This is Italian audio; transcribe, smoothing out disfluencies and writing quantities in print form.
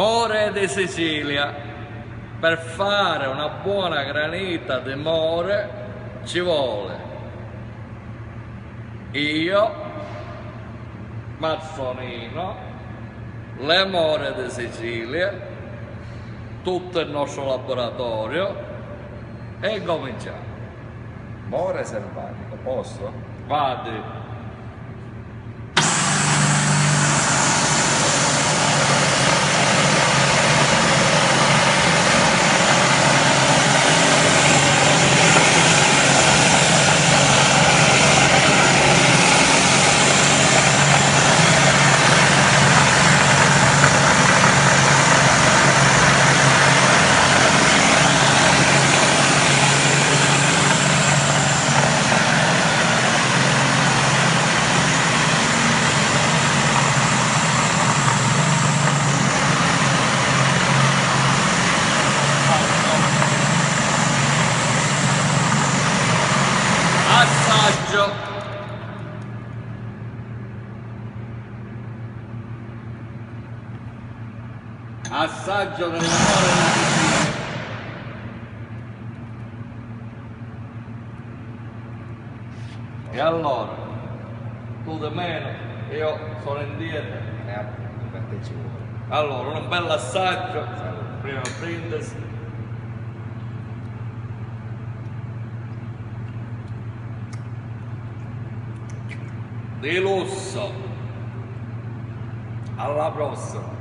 More di Sicilia. Per fare una buona granita di more ci vuole io, Mazzonino, le more di Sicilia, tutto il nostro laboratorio e cominciamo. More selvatico, posso? Vadi. Assaggio. Assaggio del more di Sicilia. E allora, tu di meno, io sono indietro. Appunto, per te ci vuole. Allora, un bel assaggio, prima brindisi. Di lusso. Alla prossima.